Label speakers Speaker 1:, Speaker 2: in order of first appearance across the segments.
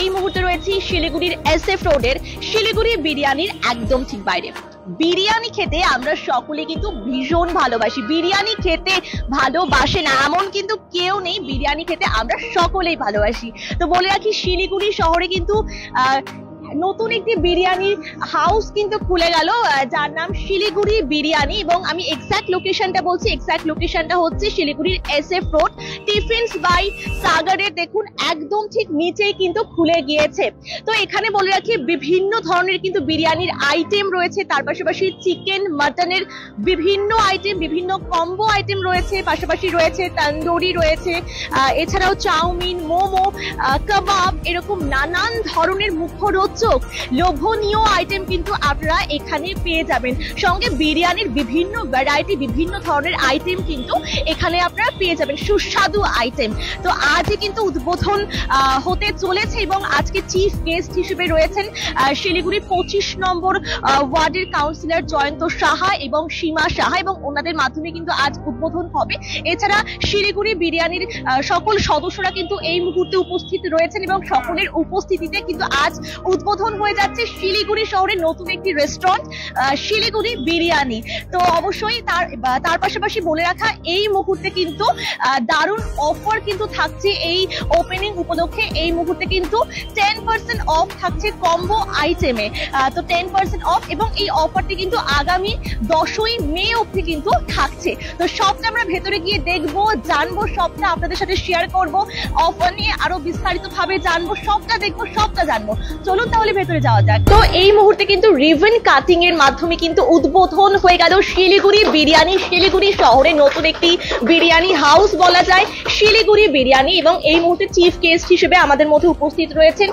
Speaker 1: এই মুহূর্তে রয়েছি শিলিগুড়ির SF রোডের শিলিগুড়ি বিরিয়ানির একদম ঠিক বাইরে। বিরিয়ানি খেতে আমরা সকলে কিন্তু ভীষণ ভালোবাসি, বিরিয়ানি খেতে ভালোবাসে না এমন কিন্তু কেউ নেই, বিরিয়ানি খেতে আমরা সকলেই ভালোবাসি। তো বলে রাখি, শিলিগুড়ি শহরে কিন্তু নতুন একটি বিরিয়ানির হাউস কিন্তু খুলে গেল, যার নাম শিলিগুড়ি বিরিয়ানি। এবং আমি এক্সাক্ট লোকেশনটা বলছি, এক্সাক্ট লোকেশনটা হচ্ছে শিলিগুড়ির SF রোড, টিফিনস বাই সাগরের দেখুন একদম ঠিক নিচেই কিন্তু খুলে গিয়েছে। তো এখানে বলে রাখি, বিভিন্ন ধরনের কিন্তু বিরিয়ানির আইটেম রয়েছে, তার পাশাপাশি চিকেন মাটনের বিভিন্ন আইটেম, বিভিন্ন কম্বো আইটেম রয়েছে, পাশাপাশি রয়েছে তন্দুরি রয়েছে, এছাড়াও চাউমিন, মোমো, কাবাব, এরকম নানান ধরনের মুখরোচক লোভনীয় আইটেম কিন্তু আপনারা এখানে পেয়ে যাবেন। সঙ্গে বিরিয়ানির বিভিন্ন ভ্যারাইটি, বিভিন্ন ধরনের আইটেম কিন্তু এখানে আপনারা পেয়ে যাবেন, সুস্বাদু আইটেম। তো আজই কিন্তু উদ্বোধন হতে চলেছে এবং আজকে চিফ গেস্ট হিসেবে রয়েছেন শিলিগুড়ি 25 নম্বর ওয়ার্ডের কাউন্সিলর জয়ন্ত সাহা এবং সীমা সাহা, এবং ওনাদের মাধ্যমে কিন্তু আজ উদ্বোধন হবে। এছাড়া শিলিগুড়ি বিরিয়ানির সকল সদস্যরা কিন্তু এই মুহূর্তে উপস্থিত রয়েছেন এবং সকলের উপস্থিতিতে কিন্তু আজ উদ্বোধন হয়ে যাচ্ছে শিলিগুড়ি শহরের নতুন একটি রেস্টুরেন্ট শিলিগুড়ি বিরিয়ানি। তো অবশ্যই তার পাশাপাশি বলে রাখা, এই মুহূর্তে কিন্তু দারুণ অফার কিন্তু থাকছে এই ওপেনিং উপলক্ষে। এই মুহূর্তে কিন্তু 10% অফ থাকছে কম্বো আইটেমে, তো 10% অফ, এবং এই অফারটি কিন্তু আগামী 10ই মে অবধি কিন্তু থাকছে। তো সবটা আমরা ভেতরে গিয়ে দেখবো, জানবো, সবটা আপনাদের সাথে শেয়ার করব, অফার নিয়ে আরো বিস্তারিত ভাবে জানবো, সবটা দেখবো, সবটা জানবো। চলুন তাহলে ভেতরে যাওয়া যাক। তো এই মুহূর্তে কিন্তু রিবন কাটিং এর মাধ্যমে কিন্তু উদ্বোধন হয়ে গেল শিলিগুড়ি বিরিয়ানি, শিলিগুড়ি শহরে নতুন একটি বিরিয়ানি হাউস বলা যায় শিলিগুড়ি বিরিয়ানি। এবং এই মুহূর্তে চিফ গেস্ট হিসেবে আমাদের মধ্যে উপস্থিত রয়েছেন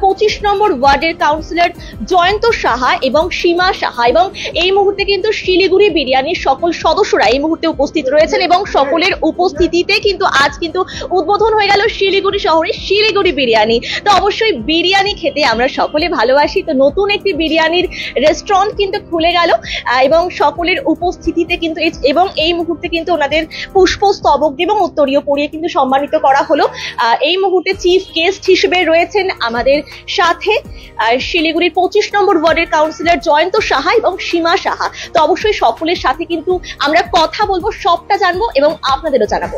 Speaker 1: 25 নম্বর ওয়ার্ডের কাউন্সিলর জয়ন্ত সাহা এবং সীমা সাহা। এবং এই মুহূর্তে কিন্তু শিলিগুড়ি বিরিয়ানির সকল সদস্যরা এই মুহূর্তে উপস্থিত রয়েছেন এবং সকলের উপস্থিতিতে কিন্তু আজ কিন্তু উদ্বোধন হয়ে গেল শিলিগুড়ি শহরে শিলিগুড়ি বিরিয়ানি। তো অবশ্যই বিরিয়ানি খেতে আমরা সকলে ভালোবাসি, তো নতুন একটি বিরিয়ানির রেস্টুরেন্ট কিন্তু খুলে গেল এবং সকলের উপস্থিতিতে কিন্তু, এবং এই মুহূর্তে কিন্তু ওনাদের পুষ্পস্তবক এবং উত্তরীয় পরিয়ে কিন্তু সম্মানিত করা হলো। এই মুহূর্তে চিফ গেস্ট হিসেবে রয়েছেন আমাদের সাথে শিলিগুড়ির 25 নম্বর ওয়ার্ডের কাউন্সিলর জয়ন্ত সাহা এবং সীমা সাহা। তো অবশ্যই সকলের সাথে কিন্তু আমরা কথা বলবো, সবটা জানবো এবং আপনাদেরও জানাবো।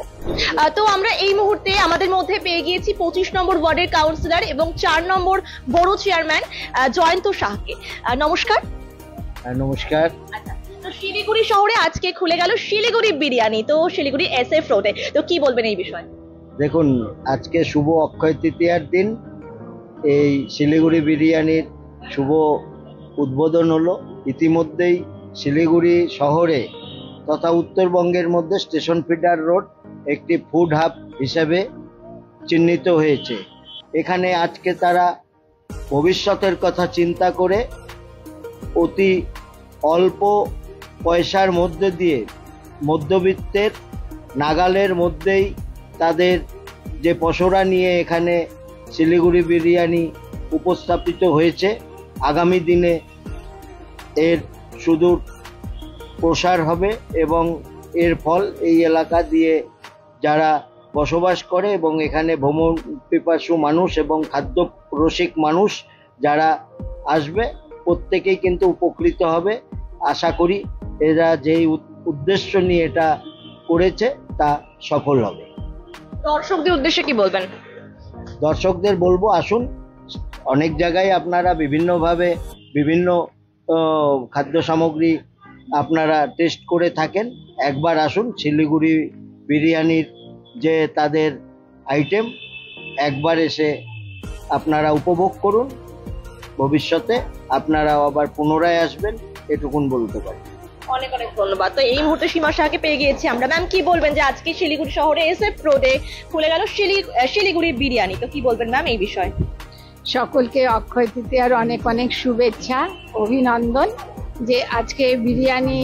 Speaker 1: তো আমরা এই মুহূর্তে আমাদের মধ্যে পেয়ে গিয়েছি 25 নম্বর ওয়ার্ডের কাউন্সিলর এবং 4 নম্বর বড় চেয়ারম্যান জয়ন্ত সাহাকে। নমস্কার।
Speaker 2: নমস্কার।
Speaker 1: তো শিলিগুড়ি শহরে আজকে খুলে গেল শিলিগুড়ি বিরিয়ানি, তো শিলিগুড়ি SF রোডে, তো কি বলবেন এই বিষয়ে?
Speaker 2: দেখুন, আজকে শুভ অক্ষয় তৃতীয়ার দিন এই শিলিগুড়ি বিরিয়ানির শুভ উদ্বোধন হলো। ইতিমধ্যেই শিলিগুড়ি শহরে তথা উত্তরবঙ্গের মধ্যে স্টেশন ফিডার রোড একটি ফুড হাব হিসেবে চিহ্নিত হয়েছে। এখানে আজকে তারা ভবিষ্যতের কথা চিন্তা করে অতি অল্প পয়সার মধ্যে দিয়ে মধ্যবিত্তের নাগালের মধ্যেই তাদের যে পসরা নিয়ে এখানে শিলিগুড়ি বিরিয়ানি উপস্থাপিত হয়েছে, আগামী দিনে এর সুদূর প্রসার হবে এবং এর ফল এই এলাকা দিয়ে যারা বসবাস করে এবং এখানে ভ্রমণ পিপাসু মানুষ এবং খাদ্য রসিক মানুষ যারা আসবে প্রত্যেকেই কিন্তু উপকৃত হবে। আশা করি এরা যেই উদ্দেশ্য নিয়ে এটা করেছে তা সফল হবে।
Speaker 1: দর্শকদের উদ্দেশ্যে কি বলবেন?
Speaker 2: দর্শকদের বলবো, আসুন, অনেক জায়গায় আপনারা বিভিন্নভাবে বিভিন্ন খাদ্য সামগ্রী আপনারা টেস্ট করে থাকেন, একবার আসুন শিলিগুড়ি বিরিয়ানির যে তাদের আইটেম একবার এসে আপনারা উপভোগ করুন। ভবিষ্যতে আপনারা আবার পুনরায় আসবেন, এটুকুন বলতে পারি।
Speaker 1: অনেক অনেক ধন্যবাদ। তো এই মুহূর্তে সীমা সাহাকে পেয়ে গিয়েছি আমরা। ম্যাম, কি বলবেন যে আজকে শিলিগুড়ি শহরে SF রোডে খুলে গেল শিলিগুড়ি বিরিয়ানি, তো কি বলবেন ম্যাম এই বিষয়ে?
Speaker 3: সকলকে অক্ষয় তৃতীয়ার অনেক অনেক শুভেচ্ছা, অভিনন্দন। যে আজকে বিরিয়ানি,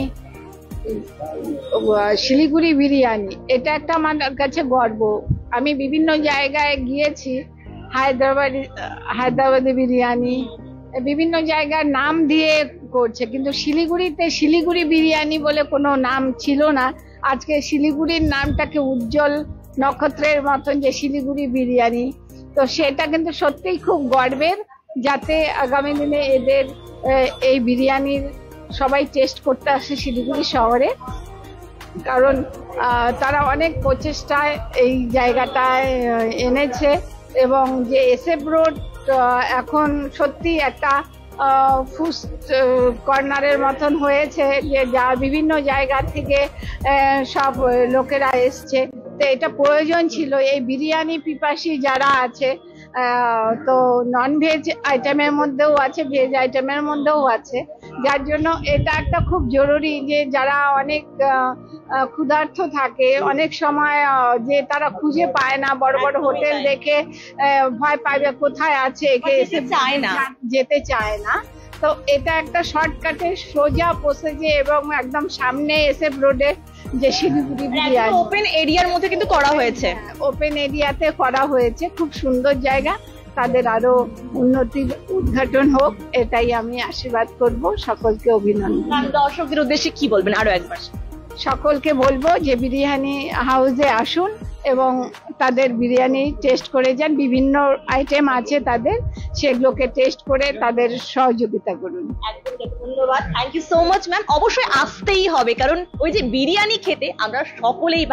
Speaker 3: শিলিগুড়ি বিরিয়ানি, এটা একটা আমার কাছে গর্ব। আমি বিভিন্ন জায়গায় গিয়েছি, হায়দ্রাবাদি বিরিয়ানি, বিভিন্ন জায়গার নাম দিয়ে করছে, কিন্তু শিলিগুড়িতে শিলিগুড়ি বিরিয়ানি বলে কোনো নাম ছিল না। আজকে শিলিগুড়ির নামটাকে উজ্জ্বল নক্ষত্রের মতন যে শিলিগুড়ি বিরিয়ানি, তো তো সেটা কিন্তু সত্যিই খুব গর্বের, যাতে আগামী দিনে এদের এই বিরিয়ানির সবাই টেস্ট করতে আসে শিলিগুড়ি শহরে। কারণ তারা অনেক প্রচেষ্টায় এই জায়গাটায় এনেছে, এবং যে এসএফ রোড এখন সত্যি একটা ফুড কর্নারের মতন হয়েছে, যে যা বিভিন্ন জায়গা থেকে সব লোকেরা এসছে। তো এটা প্রয়োজন ছিল, এই বিরিয়ানি পিপাসী যারা আছে, তো নন ভেজ আইটেমের মধ্যেও আছে, ভেজ আইটেমের মধ্যেও আছে, যার জন্য এটা একটা খুব জরুরি, যে যারা অনেক ক্ষুধার্ত থাকে, অনেক সময় যে তারা খুঁজে পায় না, বড় বড় হোটেল দেখে ভয় পাবে কোথায় আছে, যেতে চায় না। তো এটা একটা শর্টকাটে সোজা পৌঁছেছে, এবং একদম সামনে এসএফ রোডে যে শিলিগুড়ি বিরিয়ানি
Speaker 1: ওপেন এরিয়ার মধ্যে কিন্তু করা হয়েছে,
Speaker 3: ওপেন এরিয়াতে করা হয়েছে, খুব সুন্দর জায়গা। তাদের আরো উন্নতির উদ্ঘাটন হোক, এটাই আমি আশীর্বাদ করব। সকলকে অভিনন্দন।
Speaker 1: দর্শকদের উদ্দেশ্যে কি বলবেন আরো একবার?
Speaker 3: সকলকে বলবো যে বিরিয়ানি হাউসে আসুন এবং তাদের বিরিয়ানি টেস্ট করে যান। বিভিন্ন আইটেম আছে তাদের, সেগুলোকে টেস্ট করে তাদের সহযোগিতা করুন।
Speaker 1: ধন্যবাদ, thank you so much ma'am. অবশ্যই আসতেই হবে, কারণ ওই যে বিরিয়ানি খেতে আমরা সকলেই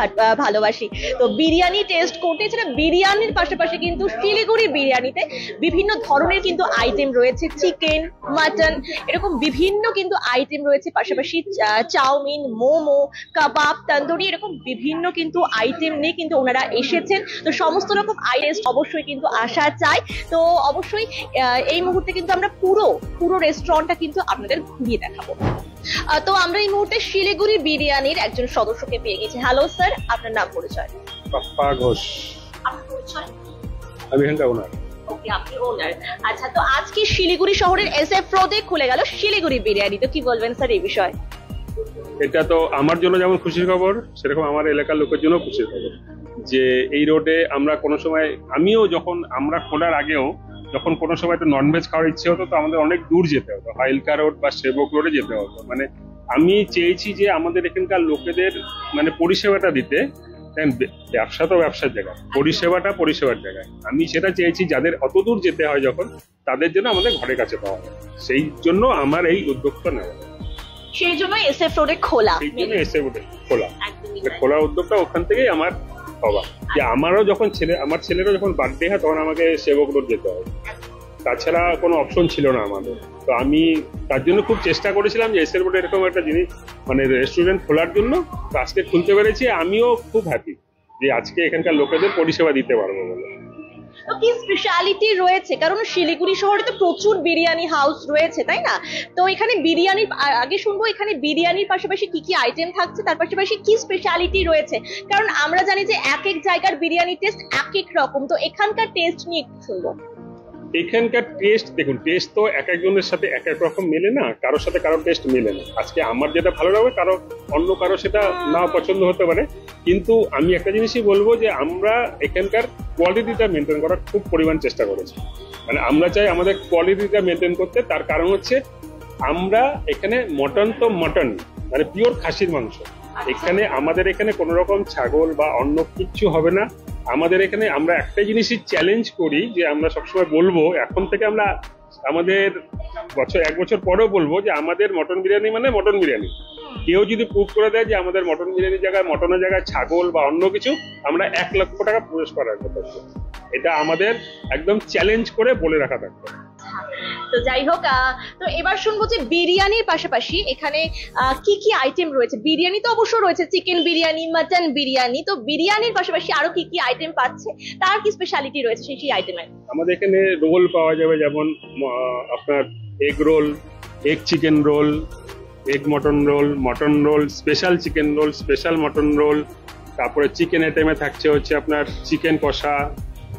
Speaker 1: ভালোবাসি। তো বিরিয়ানি টেস্ট করতে, এছাড়া বিরিয়ানির পাশাপাশি কিন্তু শিলিগুড়ি বিরিয়ানিতে বিভিন্ন ধরনের কিন্তু আইটেম রয়েছে, চিকেন, মাটন, এরকম বিভিন্ন কিন্তু আইটেম রয়েছে। পাশাপাশি চাউমিন, মোমো, কাবাব, তন্দুরি, এরকম বিভিন্ন কিন্তু আইটেম নিয়ে কিন্তু ওনারা এসেছেন। তো সমস্ত রকম আইটেম অবশ্যই কিন্তু আসা চাই। তো অবশ্যই এই মুহূর্তে কিন্তু আমরা পুরো রেস্টুরেন্টটা কিন্তু আপনাদের ঘুরিয়ে দেখাবো। তো আমরা এই মুহূর্তে শিলিগুড়ি বিরিয়ানির একজন সদস্যকে পেয়ে গেছি। হ্যালো স্যার, আপনার নাম পরিচয়?
Speaker 4: পাপ্পা ঘোষ।
Speaker 1: আপনার পরিচয়?
Speaker 4: আমি এখানকার ওনার।
Speaker 1: ওকে, আপনি ওনার। আচ্ছা, তো আজকে শিলিগুড়ি শহরের এসএফ রোডে খুলে গেল শিলিগুড়ি বিরিয়ানি, তো কি বলবেন স্যার এই বিষয়ে?
Speaker 4: এটা তো আমার জন্য যেমন খুশির খবর, সেরকম আমার এলাকার লোকের জন্য খুশির খবর যে এই রোডে আমরা কোনো সময়, আমিও যখন আমরা খোলার আগেও যখন কোনো সময় একটা ননভেজ খাওয়ার ইচ্ছে হতো, তো আমাদের অনেক দূর যেতে হতো, হাইলকা রোড বা সেবক রোডে যেতে হতো। মানে আমি চেয়েছি যে আমাদের এখানকার লোকেদের মানে পরিষেবাটা দিতে। ব্যবসা তো ব্যবসার জায়গায়, পরিষেবার জায়গায়। আমি সেটা চেয়েছি, যাদের অত দূর যেতে হয় যখন, তাদের জন্য আমাদের ঘরের কাছে পাওয়া যায়। সেই জন্য আমার এই উদ্যোগটা নেওয়া,
Speaker 1: সেই জন্য এসএফ রোডে খোলা,
Speaker 4: খোলা উদ্যোগটা ওখান থেকেই আমার হওয়া। যে আমারও যখন আমার ছেলেরও যখন বার্থডে হয়, তখন আমাকে সেবক রোড যেতে হয়, তাছাড়া কোনো অপশন ছিল না আমাদের। তো আমি তার জন্য খুব চেষ্টা করেছিলাম যে এসএফ রোডে এরকম একটা জিনিস মানে রেস্টুরেন্ট খোলার জন্য। তো আজকে খুলতে পেরেছি, আমিও খুব হ্যাপি যে আজকে এখানকার লোকেদের পরিষেবা দিতে পারবো বলে।
Speaker 1: তো কি স্পেশালিটি রয়েছে? কারণ শিলিগুড়ি শহরে তো প্রচুর বিরিয়ানি হাউস রয়েছে, তাই না? তো এখানে বিরিয়ানির আগে শুনবো, এখানে বিরিয়ানির পাশাপাশি কি কি আইটেম থাকছে, তার পাশাপাশি কি স্পেশালিটি রয়েছে। কারণ আমরা জানি যে এক এক জায়গার বিরিয়ানি টেস্ট এক এক রকম, তো এখানকার টেস্ট নিয়ে একটু শুনবো।
Speaker 4: এখানকার টেস্ট দেখুন, টেস্ট তো এক একজনের সাথে এক এক রকম মেলে না, কারোর সাথে কারোর টেস্ট মেলে না। আজকে আমার যেটা ভালো লাগবে, অন্য কারো সেটা নাও পছন্দ হতে পারে। কিন্তু আমি একটা জিনিসই বলবো যে আমরা এখানকার কোয়ালিটিটা মেনটেন করার খুব পরিমাণ চেষ্টা করেছি। মানে আমরা চাই আমাদের কোয়ালিটিটা মেনটেন করতে। তার কারণ হচ্ছে আমরা এখানে মটন তো মটন, মানে পিওর খাসির মাংস। এখানে আমাদের এখানে কোনো রকম ছাগল বা অন্য কিচ্ছু হবে না। আমাদের এখানে আমরা একটাই জিনিসই চ্যালেঞ্জ করি, যে আমরা সবসময় বলবো, এখন থেকে আমরা আমাদের এক বছর পরেও বলবো যে আমাদের মটন বিরিয়ানি মানে মটন বিরিয়ানি। কেউ যদি প্রুভ করে দেয় যে আমাদের মটন বিরিয়ানির জায়গায়, মটনের জায়গায় ছাগল বা অন্য কিছু, আমরা 1 লক্ষ টাকা পুরস্কার রাখবো। এটা আমাদের একদম চ্যালেঞ্জ করে বলে রাখা থাকবে।
Speaker 1: তো যাই হোক, তো এবার শুনবো যে বিরিয়ানির পাশাপাশি এখানে কি কি আইটেম রয়েছে। বিরিয়ানি তো অবশ্যই রয়েছে, চিকেন বিরিয়ানি, মাটন বিরিয়ানি, তো বিরিয়ানির পাশাপাশি আরো কি কি আইটেম পাচ্ছে, তার কি স্পেশালিটি রয়েছে সেই আইটেমে?
Speaker 4: আমাদের এখানে রোল পাওয়া যাবে, যেমন আপনার egg roll, egg chicken roll, egg mutton roll, special chicken roll, special mutton roll. তারপরে চিকেন আইটেমে থাকছে হচ্ছে আপনার চিকেন কষা।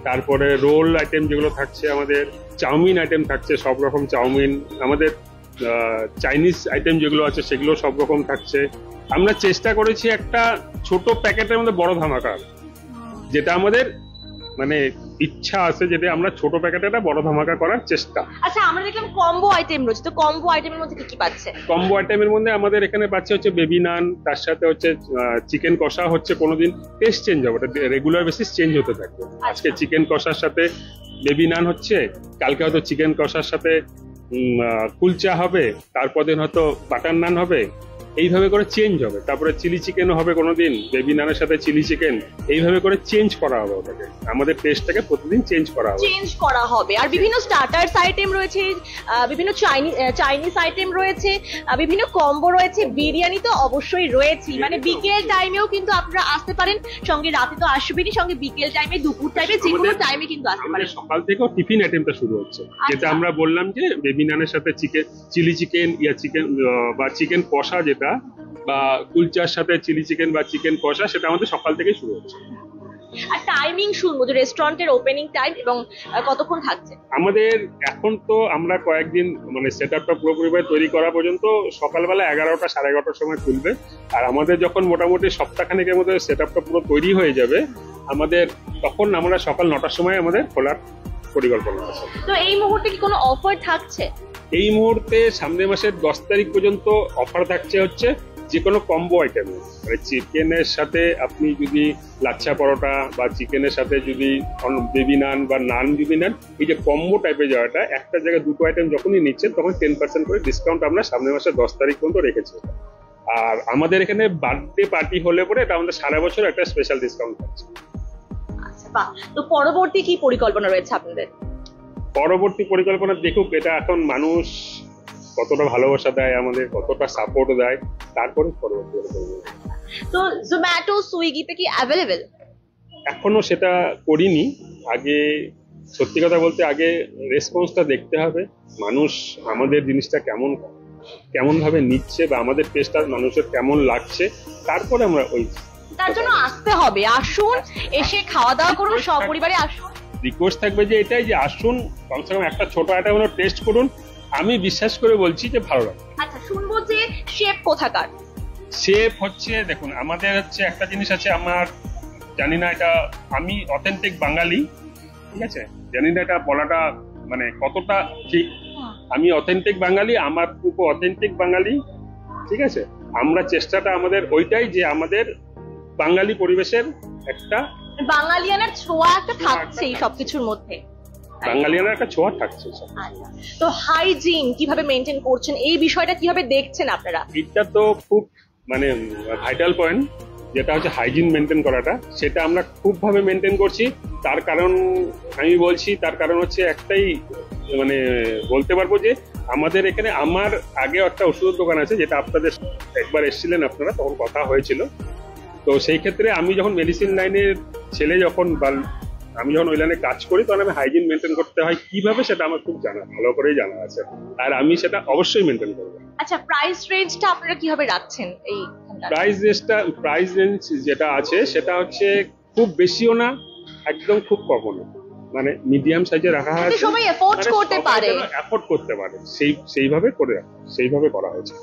Speaker 4: তারপরে রোল আইটেম যেগুলো থাকছে, আমাদের চাউমিন আইটেম থাকছে, সব রকম চাউমিন। আমাদের চাইনিজ আইটেম যেগুলো আছে সেগুলো সব রকম থাকছে। আমরা চেষ্টা করেছি একটা ছোট প্যাকেটের মধ্যে বড় ধামাকা, যেটা আমাদের মানে ইচ্ছা আছে যেটা আমরা ছোট প্যাকেটে বড় ধামাকা করার চেষ্টা।
Speaker 1: আচ্ছা, আমরা দেখলাম কম্বো আইটেম রয়েছে, তো কম্বো আইটেমের মধ্যে কি কি পাচ্ছে?
Speaker 4: কম্বো আইটেমের মধ্যে আমাদের এখানে পাচ্ছে হচ্ছে বেবি নান, তার সাথে হচ্ছে চিকেন কষা হচ্ছে, কোনোদিন টেস্ট চেঞ্জ হবে, ওটা রেগুলার বেসিস চেঞ্জ হতে থাকবে। আজকে চিকেন কষার সাথে বেবি নান হচ্ছে, কালকে হয়তো চিকেন কষার সাথে কুলচা হবে, তারপর দিন হয়তো বাটার নান হবে, এইভাবে করে চেঞ্জ হবে। তারপরে চিলি চিকেনও হবে কোনোদিন, বেবি নানের সাথে চিলি চিকেন, এইভাবে করে চেঞ্জ করা হবে ওটাকে, আমাদের টেস্টটাকে প্রতিদিন চেঞ্জ করা হবে।
Speaker 1: আর বিভিন্ন স্টার্টার্স আইটেম রয়েছে, বিভিন্ন চাইনিজ আইটেম রয়েছে, বিভিন্ন কম্বো রয়েছে, বিরিয়ানি তো অবশ্যই রয়েছে। মানে বিকেল টাইমেও কিন্তু আপনারা আসতে পারেন, সঙ্গে রাতে তো আসবেনই, সঙ্গে বিকেল টাইমে, দুপুর টাইমে, যে কোনো টাইমে কিন্তু আসতে পারেন।
Speaker 4: সকাল থেকেও টিফিন আইটেমটা শুরু হচ্ছে, যেটা আমরা বললাম যে বেবি নানের সাথে চিকেন, চিলি চিকেন চিকেন বা চিকেন কষা, যেটা বা কুলচার সাথে চিলি চিকেন বা চিকেন কষা, সেটা আমাদের সকাল থেকে শুরু হচ্ছে।
Speaker 1: আর টাইমিং শুনবো যে রেস্টুরেন্টের ওপেনিং টাইম এবং কতক্ষণ থাকছে?
Speaker 4: আমাদের এখন তো আমরা কয়েকদিন মানে সেটআপটা পুরোপুরি তৈরি করা পর্যন্ত সকালবেলা 11টা 11:30টার সময় খুলবে। আর আমাদের যখন মোটামুটি সপ্তাহখানেকের মধ্যে সেটআপটা পুরো তৈরি হয়ে যাবে, আমাদের তখন আমরা সকাল 9টার সময় আমাদের খোলার পরিকল্পনা আছে।
Speaker 1: তো এই মুহূর্তে কি কোনো অফার থাকছে?
Speaker 4: এই মুহূর্তে সামনের মাসের 10 তারিখ পর্যন্ত অফার থাকছে হচ্ছে যে কোনো কম্বো আইটেম, মানে চিকেনের সাথে আপনি যদি লাচ্ছা পরোটা বা চিকেনের সাথে যদি বেবি নান বা নান যদি নেন, এই যে কম্বো টাইপের যাওয়াটা, একটা জায়গায় দুটো আইটেম যখনই নিচ্ছেন তখন 10% করে ডিসকাউন্ট আমরা সামনের মাসের 10 তারিখ পর্যন্ত রেখেছি। আর আমাদের এখানে বার্থডে পার্টি হলে পরে এটা আমাদের সারা বছর একটা স্পেশাল ডিসকাউন্ট থাকছে।
Speaker 1: আচ্ছা, বাহ। তো পরবর্তী কি পরিকল্পনা রয়েছে আপনাদের?
Speaker 4: পরবর্তী পরিকল্পনা দেখুক, এটা এখন মানুষ কতটা ভালোবাসা দেয় আমাদের, কতটা সাপোর্ট দেয়, তারপরে পরবর্তী পরিকল্পনা।
Speaker 1: তো জোম্যাটো, সুইগিতে কি অ্যাভেলেবেল?
Speaker 4: এখনো সেটা করিনি। আগে সত্যি কথা বলতে আগে রেসপন্সটা দেখতে হবে, মানুষ আমাদের জিনিসটা কেমন ভাবে নিচ্ছে বা আমাদের টেস্টটা মানুষের কেমন লাগছে, তারপরে আমরা ওই
Speaker 1: তার জন্য আসতে হবে। আসুন, এসে খাওয়া দাওয়া করুন, সপরিবারে আসুন।
Speaker 4: রিকোয়েস্ট থাকবে যে এটাই, যে আসুন, কমসে কম একটা ছোট আইটেম হলো টেস্ট করুন, আমি বিশ্বাস করে বলছি যে ভালো লাগবে।
Speaker 1: আচ্ছা, শুনবো যে শেফ কোথাকার?
Speaker 4: শেফ হচ্ছে, দেখুন আমাদের হচ্ছে একটা জিনিস আছে, আমার জানি না এটা, আমি অথেন্টিক বাঙালি, ঠিক আছে, জানি না এটা বলাটা মানে কতটা ঠিক। আমি অথেন্টিক বাঙালি, আমার পুপো অথেন্টিক বাঙালি, ঠিক আছে। আমরা চেষ্টাটা আমাদের ওইটাই যে আমাদের বাঙালি পরিবেশের একটা
Speaker 1: বাঙালিয়ানার ছোঁয়া একটা থাকছেই সবকিছুর মধ্যে,
Speaker 4: বাঙালিয়ানার একটা ছোঁয়া থাকছে।
Speaker 1: তো হাইজিন কিভাবে মেনটেন করছেন, এই বিষয়টা কিভাবে দেখছেন আপনারা?
Speaker 4: এটা তো খুব মানে ভাইটাল পয়েন্ট, যেটা হচ্ছে হাইজিন মেনটেন করাটা, সেটা আমরা খুব ভাবে মেনটেন করছি। তার কারণ আমি বলছি, তার কারণ হচ্ছে একটাই, মানে বলতে পারবো যে আমাদের এখানে, আমার আগে একটা ওষুধের দোকান আছে, যেটা আপনাদের একবার এসেছিলেন আপনারা, তখন কথা হয়েছিল। তো সেই ক্ষেত্রে আমি যখন মেডিসিন লাইনের ছেলে, আমি যখন ওই লাইনে কাজ করি, তখন আমি হাইজিন মেনটেন করতে হয় কিভাবে, সেটা আমার খুব ভালো করেই জানা আছে, আর আমি সেটা অবশ্যই মেনটেন করবো।
Speaker 1: আচ্ছা, প্রাইস রেঞ্জটা আপনারা কিভাবে রাখছেন? এই
Speaker 4: প্রাইস রেঞ্জ যেটা আছে সেটা হচ্ছে খুব বেশিও না, একদম খুব কমও না, মানে মিডিয়াম সাইজে রাখা আছে,
Speaker 1: সবাই এফোর্ড করতে পারে, সেইভাবে করা হয়েছে।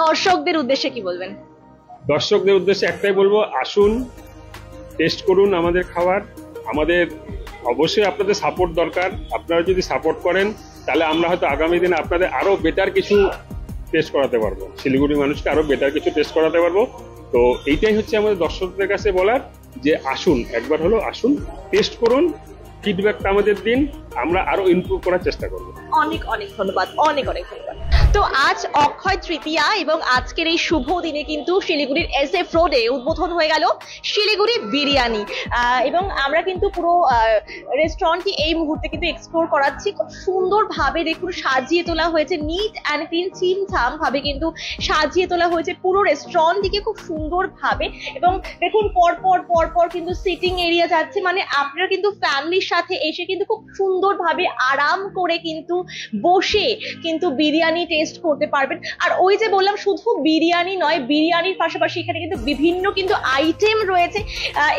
Speaker 1: দর্শকদের উদ্দেশ্যে কি বলবেন?
Speaker 4: দর্শকদের উদ্দেশ্যে একটাই বলবো, আসুন, টেস্ট করুন আমাদের খাবার। আমাদের অবশ্যই আপনাদের সাপোর্ট দরকার। আপনারা যদি সাপোর্ট করেন, তাহলে আমরা হয়তো আগামী দিনে আপনাদের আরো বেটার কিছু টেস্ট করাতে পারবো, শিলিগুড়ি মানুষকে আরো বেটার কিছু টেস্ট করাতে পারবো। তো এইটাই হচ্ছে আমাদের দর্শকদের কাছে বলার, যে আসুন, একবার হলো আসুন, টেস্ট করুন, ফিডব্যাকটা আমাদের দিন, আমরা আরো ইমপ্রুভ করার চেষ্টা করবো।
Speaker 1: অনেক অনেক ধন্যবাদ, অনেক অনেক ধন্যবাদ। তো আজ অক্ষয় তৃতীয়া এবং আজকের এই শুভ দিনে কিন্তু শিলিগুড়ির SF রোডে উদ্বোধন হয়ে গেল শিলিগুড়ি বিরিয়ানি, এবং আমরা কিন্তু পুরো রেস্টুরেন্টটি এই মুহূর্তে কিন্তু এক্সপ্লোর করাচ্ছি। খুব সুন্দরভাবে দেখুন সাজিয়ে তোলা হয়েছে, নিট অ্যান্ড ক্লিন, ছিমছাম ভাবে কিন্তু সাজিয়ে তোলা হয়েছে পুরো রেস্টুরেন্টটিকে খুব সুন্দরভাবে। এবং দেখুন পরপর কিন্তু সিটিং এরিয়া যাচ্ছে, মানে আপনারা কিন্তু ফ্যামিলির সাথে এসে কিন্তু খুব সুন্দরভাবে আরাম করে কিন্তু বসে কিন্তু বিরিয়ানি টেস্ট করতে পারবেন। আর ওই যে বললাম, শুধু বিরিয়ানি নয়, বিরিয়ানির পাশাপাশি এখানে কিন্তু বিভিন্ন কিন্তু আইটেম রয়েছে।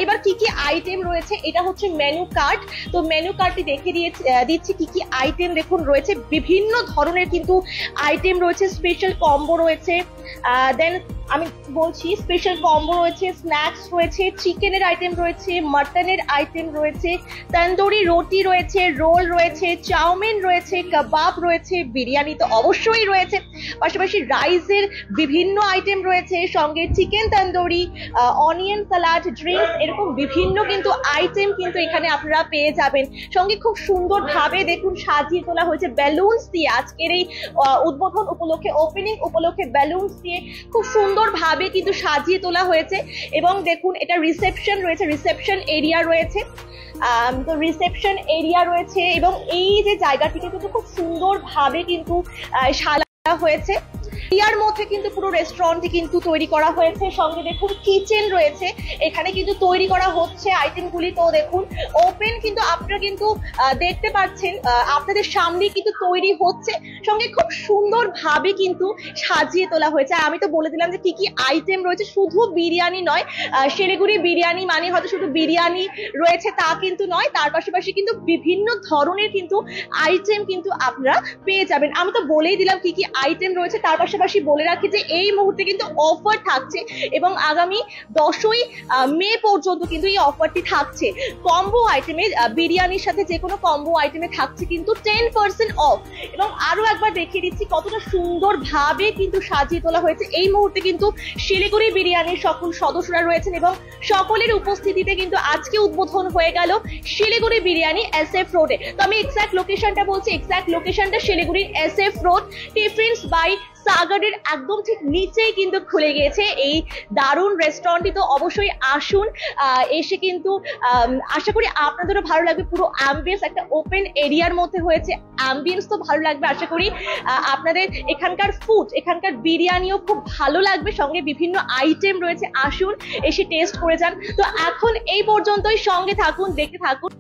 Speaker 1: এবার কি কি আইটেম রয়েছে, এটা হচ্ছে মেনু কার্ড। তো মেনু কার্ডটি দেখে দিচ্ছি কি কি আইটেম দেখুন রয়েছে। বিভিন্ন ধরনের কিন্তু আইটেম রয়েছে, স্পেশাল কম্বো রয়েছে, দেন আমি বলছি স্পেশাল কম্বো রয়েছে, স্ন্যাক্স রয়েছে, চিকেনের আইটেম রয়েছে, মাটনের আইটেম রয়েছে, তন্দুরি রুটি রয়েছে, রোল রয়েছে, চাউমিন রয়েছে, কাবাব রয়েছে, বিরিয়ানি তো অবশ্যই রয়েছে, পাশাপাশি রাইসের বিভিন্ন আইটেম রয়েছে, সঙ্গে chicken tandoori, onion salad, drinks, এরকম বিভিন্ন কিন্তু আইটেম কিন্তু এখানে আপনারা পেয়ে যাবেন। সঙ্গে খুব সুন্দরভাবে দেখুন সাজিয়ে তোলা হয়েছে বেলুনস দিয়ে, আজকের এই উদ্বোধন উপলক্ষে, ওপেনিং উপলক্ষে বেলুনস দিয়ে খুব সুন্দরভাবে কিন্তু সাজিয়ে তোলা হয়েছে। এবং দেখুন এটা রিসেপশন রয়েছে, রিসেপশন এরিয়া রয়েছে, তো রিসেপশন এরিয়া রয়েছে এবং এই যে জায়গাটিকে কিন্তু খুব সুন্দরভাবে কিন্তু সাজানো হয়েছে। এরিয়ার মধ্যে কিন্তু পুরো রেস্টুরেন্টটি কিন্তু তৈরি করা হয়েছে। সঙ্গে দেখুন কিচেন রয়েছে, এখানে কিন্তু তৈরি করা হচ্ছে আইটেমগুলি। তো দেখুন ওপেন কিন্তু আপনারা কিন্তু দেখতে পাচ্ছেন, আপনাদের সামনে কিন্তু তৈরি হচ্ছে, সঙ্গে খুব সুন্দরভাবে কিন্তু সাজিয়ে তোলা হয়েছে। আর আমি তো বলে দিলাম যে কি কি আইটেম রয়েছে, শুধু বিরিয়ানি নয়, শিলিগুড়ি বিরিয়ানি মানে হয়তো শুধু বিরিয়ানি রয়েছে তা কিন্তু নয়, তার পাশাপাশি কিন্তু বিভিন্ন ধরনের কিন্তু আইটেম কিন্তু আপনারা পেয়ে যাবেন। আমি তো বলেই দিলাম কি কি আইটেম রয়েছে, তার পাশাপাশি বলে রাখি যে এই মুহূর্তে কিন্তু অফার থাকছে এবং আগামী 10ই মে পর্যন্ত কিন্তু এই অফারটি থাকছে। কম্বো আইটেমে বিরিয়ানির সাথে যে কোনো কম্বো আইটেমে থাকছে কিন্তু 10% অফ। এবং আরো একবার দেখিয়ে দিচ্ছি কতটা সুন্দরভাবে কিন্তু সাজিয়ে তোলা হয়েছে। এই মুহূর্তে কিন্তু শিলিগুড়ি বিরিয়ানির সকল সদস্যরা রয়েছেন এবং সকলের উপস্থিতিতে কিন্তু আজকে উদ্বোধন হয়ে গেল শিলিগুড়ি বিরিয়ানি SF রোডে। তো আমি এক্সাক্ট লোকেশনটা বলছি, এক্সাক্ট লোকেশনটা শিলিগুড়ির SF রোড, টিফিনস বাই সাগারের একদম ঠিক নিচেই কিন্তু খুলে গিয়েছে এই দারুণ রেস্টুরেন্টটি। তো অবশ্যই আসুন, এসে কিন্তু আশা করি আপনাদেরও ভালো লাগবে। পুরো অ্যাম্বিয়েন্স একটা ওপেন এরিয়ার মধ্যে হয়েছে, অ্যাম্বিয়েন্স তো ভালো লাগবে। আশা করি আপনাদের এখানকার ফুড, এখানকার বিরিয়ানিও খুব ভালো লাগবে, সঙ্গে বিভিন্ন আইটেম রয়েছে, আসুন এসে টেস্ট করে যান। তো এখন এই পর্যন্তই, সঙ্গে থাকুন, দেখতে থাকুন।